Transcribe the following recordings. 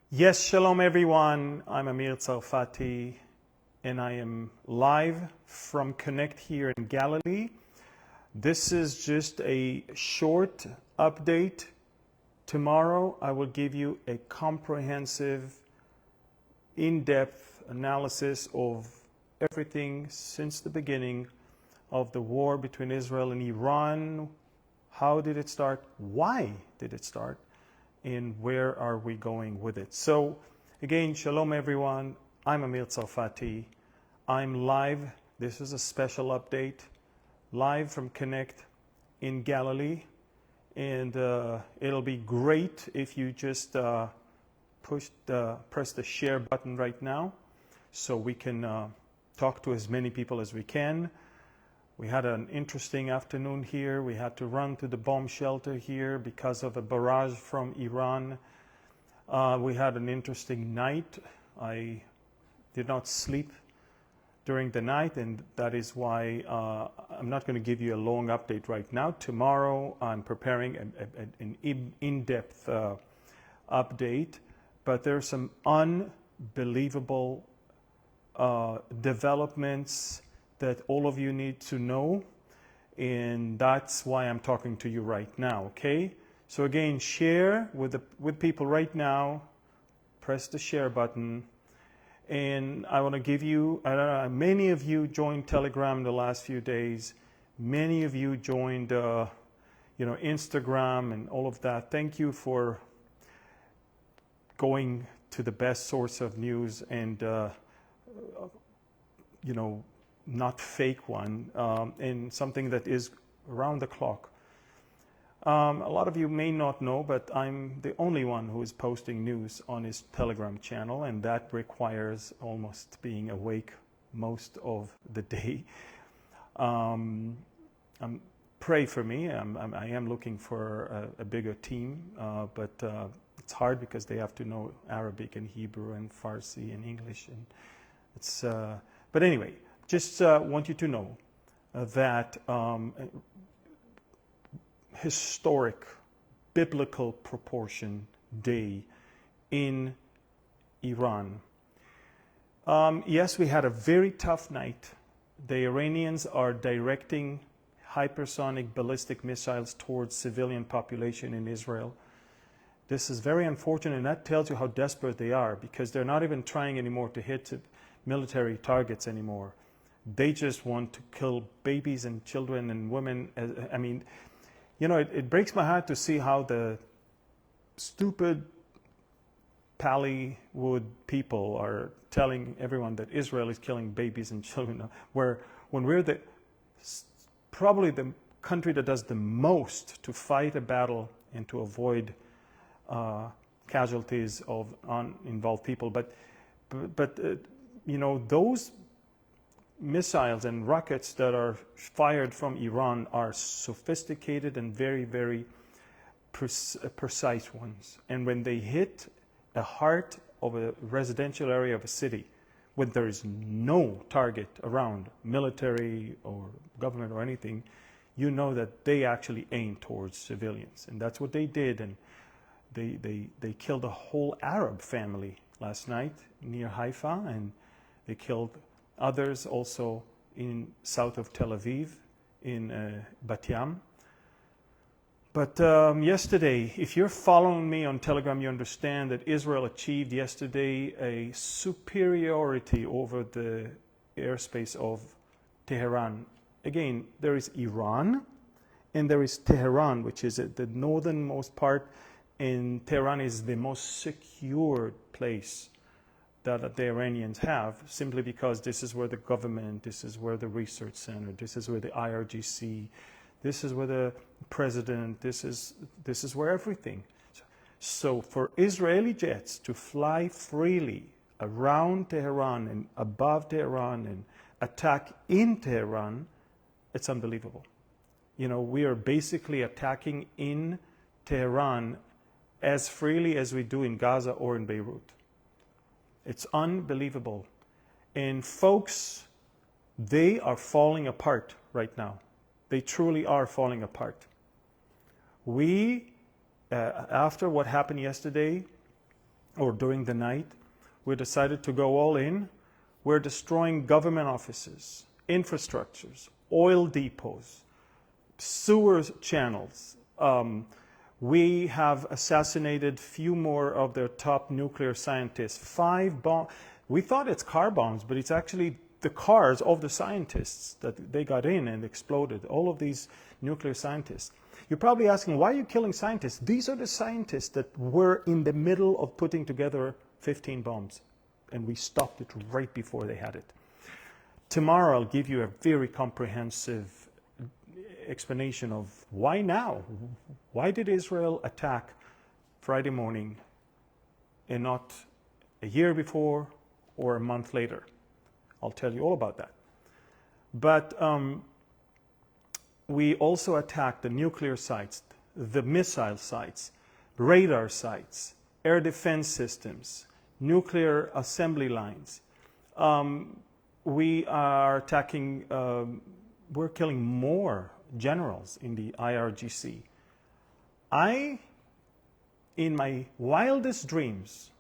Yes, shalom everyone. I'm Amirs Bücher and I am live from Connect here in Galilee. This is just a short update. Tomorrow I will give you a comprehensive, in-depth analysis of everything since the beginning of the war between Israel and Iran. How did it start? Why did it start? And where are we going with it? So again, shalom everyone. I'm Amirs Bücher. I'm live. This is a special update, live from Connect in Galilee. And it'll be great if you just press the share button right now so we can talk to as many people as we can. We had an interesting afternoon here. We had to run to the bomb shelter here because of a barrage from Iran. We had an interesting night. I did not sleep during the night, and that is why I'm not going to give you a long update right now. Tomorrow I'm preparing an in-depth update, but there are some unbelievable developments that all of you need to know, and that's why I'm talking to you right now, okay? So again, share with people right now. Press the share button, and I want to give you, I don't know, many of you joined Telegram the last few days. Many of you joined, Instagram and all of that. Thank you for going to the best source of news and, not fake one, and something that is around the clock. A lot of you may not know, but I'm the only one who is posting news on his Telegram channel, and that requires almost being awake most of the day. Pray for me. I am looking for a bigger team, but it's hard because they have to know Arabic and Hebrew and Farsi and English, and it's. But anyway. Just want you to know that historic, biblical proportion day in Iran. Yes, we had a very tough night. The Iranians are directing hypersonic ballistic missiles towards civilian population in Israel. This is very unfortunate, and that tells you how desperate they are, because they're not even trying anymore to hit military targets anymore. They just want to kill babies and children and women. I mean, it breaks my heart to see how the stupid Pallywood people are telling everyone that Israel is killing babies and children, when we're probably the country that does the most to fight a battle and to avoid casualties of uninvolved people. But those missiles and rockets that are fired from Iran are sophisticated and very, very precise ones. And when they hit the heart of a residential area of a city, when there is no target around, military or government or anything, you know that they actually aim towards civilians. And that's what they did. And they killed a whole Arab family last night near Haifa, and they killed others also in south of Tel Aviv, in Bat Yam. But yesterday, if you're following me on Telegram, you understand that Israel achieved yesterday a superiority over the airspace of Teheran. Again, there is Iran, and there is Teheran, which is the northernmost part, and Tehran is the most secure place that the Iranians have, simply because this is where the government, this is where the research center, this is where the IRGC, this is where the president, this is where everything. So for Israeli jets to fly freely around Tehran and above Tehran and attack in Tehran, it's unbelievable. We are basically attacking in Tehran as freely as we do in Gaza or in Beirut. It's unbelievable. And folks, they are falling apart right now. They truly are falling apart. We, after what happened yesterday, or during the night, we decided to go all in. We're destroying government offices, infrastructures, oil depots, sewer channels. We have assassinated few more of their top nuclear scientists. 5 bombs. We thought it's car bombs, but it's actually the cars of the scientists that they got in and exploded. All of these nuclear scientists. You're probably asking, why are you killing scientists? These are the scientists that were in the middle of putting together 15 bombs. And we stopped it right before they had it. Tomorrow I'll give you a very comprehensive explanation of why now? Why did Israel attack Friday morning and not a year before or a month later? I'll tell you all about that. But we also attacked the nuclear sites, the missile sites, radar sites, air defense systems, nuclear assembly lines. We are attacking, we're killing more generals in the IRGC. In my wildest dreams,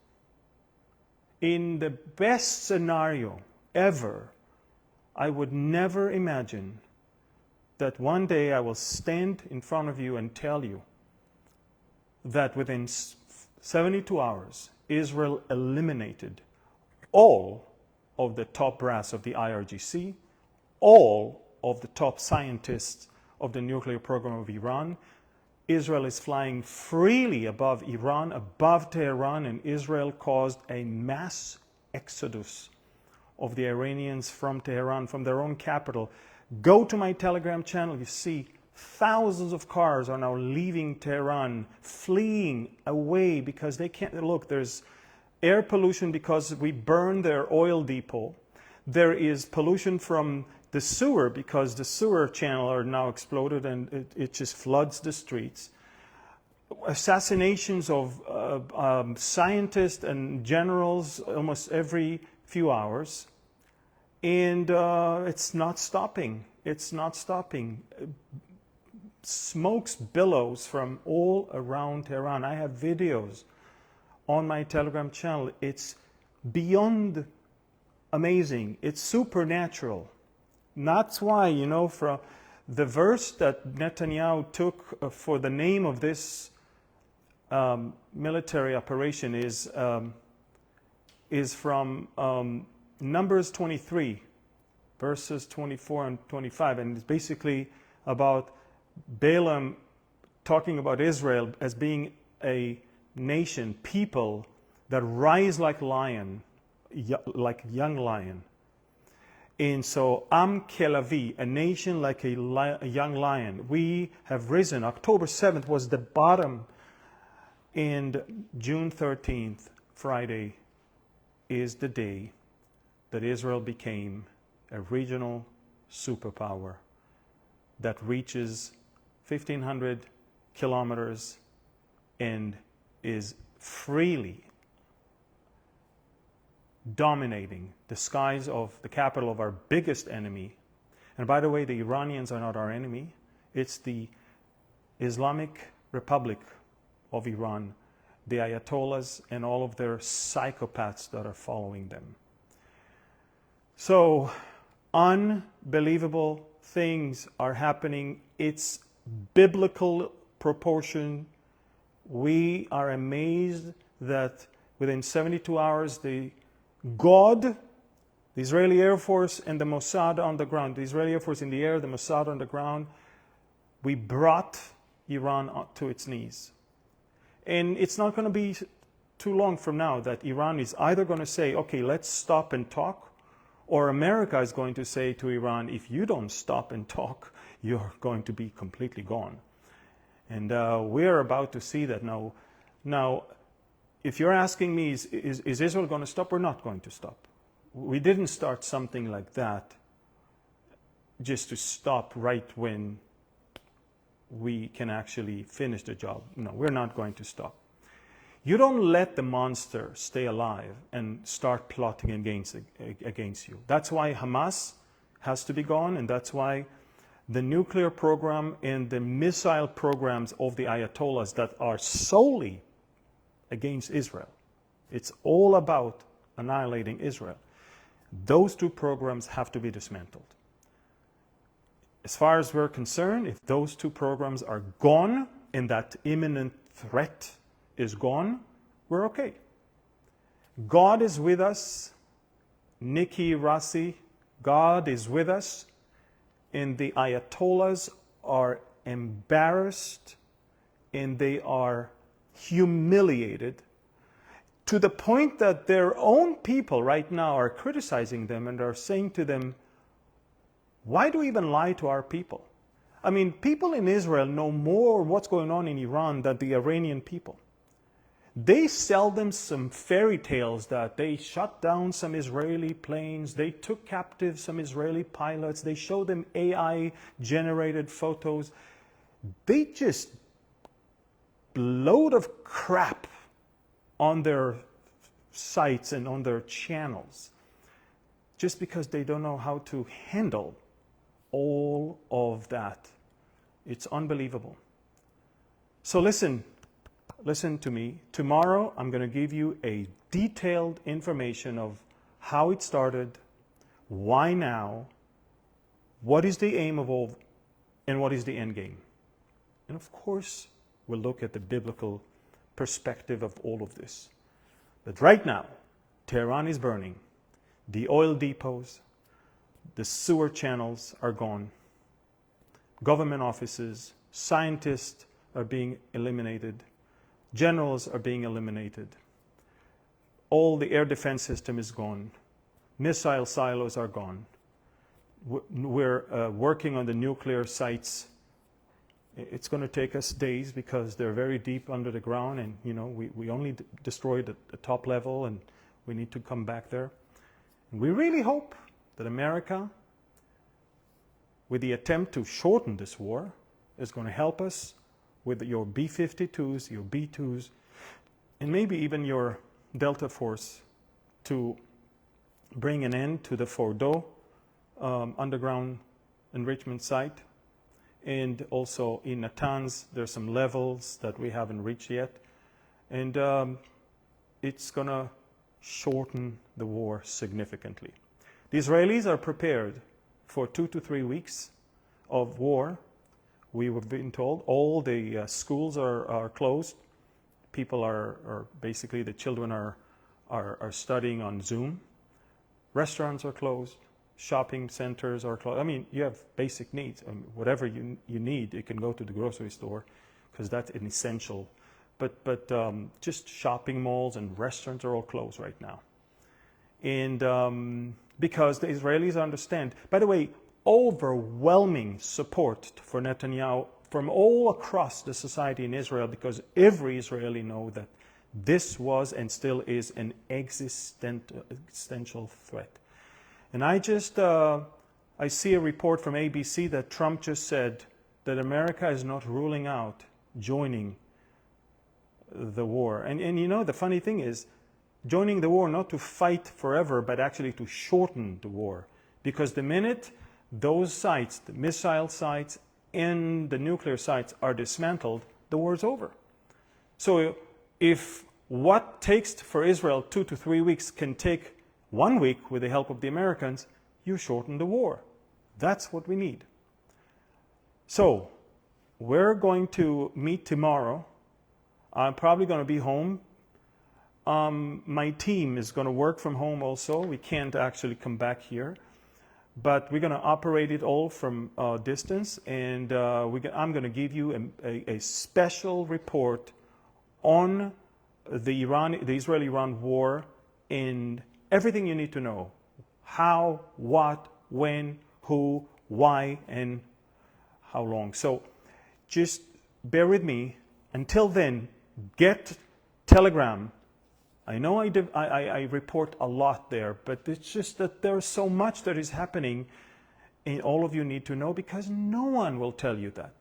in the best scenario ever, I would never imagine that one day I will stand in front of you and tell you that within 72 hours, Israel eliminated all of the top brass of the IRGC, all of the top scientists of the nuclear program of Iran. Israel is flying freely above Iran, above Teheran, and Israel caused a mass exodus of the Iranians from Teheran, from their own capital. Go to my Telegram channel, you see thousands of cars are now leaving Tehran, fleeing away because they can't. Look, there's air pollution because we burn their oil depot. There is pollution from the sewer because the sewer channel are now exploded and it just floods the streets. Assassinations of scientists and generals almost every few hours. And it's not stopping. It's not stopping. Smokes billows from all around Tehran. I have videos on my Telegram channel. It's beyond amazing. It's supernatural. That's why, you know, from the verse that Netanyahu took for the name of this military operation is from Numbers 23, verses 24 and 25, and it's basically about Balaam talking about Israel as being a nation, people that rise like lion, like young lion. And so, Am Kelavi, a nation like a young lion. We have risen. October 7th was the bottom, and June 13th, Friday, is the day that Israel became a regional superpower that reaches 1,500 kilometers and is freely dominating the skies of the capital of our biggest enemy. And by the way, the Iranians are not our enemy. It's the Islamic Republic of Iran, the Ayatollahs, and all of their psychopaths that are following them. So, unbelievable things are happening. It's biblical proportion. We are amazed that within 72 hours, the Israeli Air Force and the Mossad on the ground, the Israeli Air Force in the air, the Mossad on the ground, we brought Iran to its knees. And it's not going to be too long from now that Iran is either going to say, okay, let's stop and talk, or America is going to say to Iran, if you don't stop and talk, you're going to be completely gone. And we're about to see that now. Now, if you're asking me, is Israel going to stop or not going to stop? We didn't start something like that just to stop right when we can actually finish the job. No, we're not going to stop. You don't let the monster stay alive and start plotting against you. That's why Hamas has to be gone, and that's why the nuclear program and the missile programs of the Ayatollahs that are solely against Israel It's all about annihilating Israel. Those two programs have to be dismantled. As far as we're concerned, if those two programs are gone and that imminent threat is gone, we're okay. God is with us. Nikki Rassi, God is with us. And the Ayatollahs are embarrassed and they are humiliated to the point that their own people right now are criticizing them and are saying to them, why do we even lie to our people? I mean, people in Israel know more what's going on in Iran than the Iranian people. They sell them some fairy tales that they shut down some Israeli planes, they took captive some Israeli pilots, they show them AI-generated photos. They just load of crap on their sites and on their channels just because they don't know how to handle all of that. It's unbelievable. So listen to me. Tomorrow I'm going to give you a detailed information of how it started, why now, what is the aim of all, and what is the end game. And of course, we'll look at the biblical perspective of all of this. But right now, Teheran is burning. The oil depots, the sewer channels are gone. Government offices, scientists are being eliminated. Generals are being eliminated. All the air defense system is gone. Missile silos are gone. We're working on the nuclear sites. It's going to take us days because they're very deep under the ground, and we only destroyed the top level, and we need to come back there. And we really hope that America, with the attempt to shorten this war, is going to help us with your B-52s, your B-2s, and maybe even your Delta Force to bring an end to the Fordo underground enrichment site. And also in Natanz, there's some levels that we haven't reached yet. And it's going to shorten the war significantly. The Israelis are prepared for 2 to 3 weeks of war. We were being told all the schools are closed. People are basically, the children are studying on Zoom. Restaurants are closed. Shopping centers are closed. I mean, you have basic needs. Whatever you need, you can go to the grocery store because that's an essential. But just shopping malls and restaurants are all closed right now. And because the Israelis understand, by the way, overwhelming support for Netanyahu from all across the society in Israel, because every Israeli knows that this was and still is an existential threat. And I see a report from ABC that Trump just said that America is not ruling out joining the war. And the funny thing is, joining the war not to fight forever, but actually to shorten the war. Because the minute those sites, the missile sites and the nuclear sites, are dismantled, the war is over. So if what takes for Israel 2 to 3 weeks can take 1 week with the help of the Americans, you shorten the war. That's what we need. So we're going to meet tomorrow. I'm probably going to be home. My team is going to work from home also. We can't actually come back here. But we're going to operate it all from distance. And I'm going to give you a special report on the Israel-Iran war and everything you need to know. How, what, when, who, why, and how long. So just bear with me. Until then, get Telegram. I know I report a lot there, but it's just that there's so much that is happening, and all of you need to know because no one will tell you that.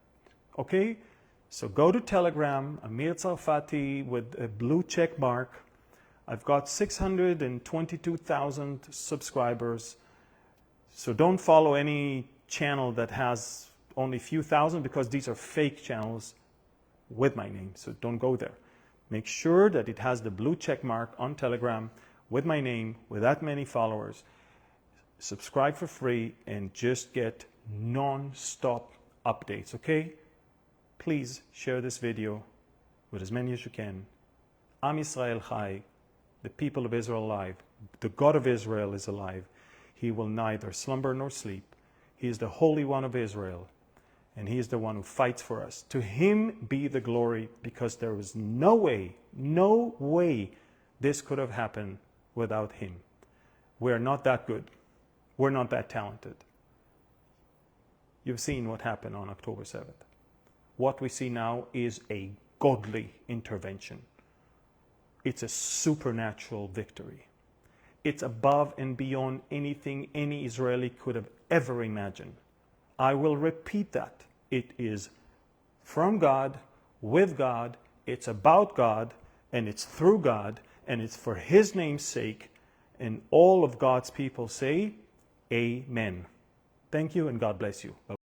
Okay? So go to Telegram, Amir Tsarfati with a blue check mark. I've got 622,000 subscribers. So don't follow any channel that has only a few thousand because these are fake channels with my name. So don't go there. Make sure that it has the blue check mark on Telegram with my name, with that many followers. Subscribe for free and just get non-stop updates, okay? Please share this video with as many as you can. Am Yisrael Chai, the people of Israel alive. The God of Israel is alive. He will neither slumber nor sleep. He is the Holy One of Israel, and He is the one who fights for us. To Him be the glory, because there was no way this could have happened without Him. We're not that good. We're not that talented. You've seen what happened on October 7th. What we see now is a godly intervention. It's a supernatural victory. It's above and beyond anything any Israeli could have ever imagined. I will repeat that. It is from God, with God, it's about God, and it's through God, and it's for His name's sake. And all of God's people say, Amen. Thank you, and God bless you. Bye-bye.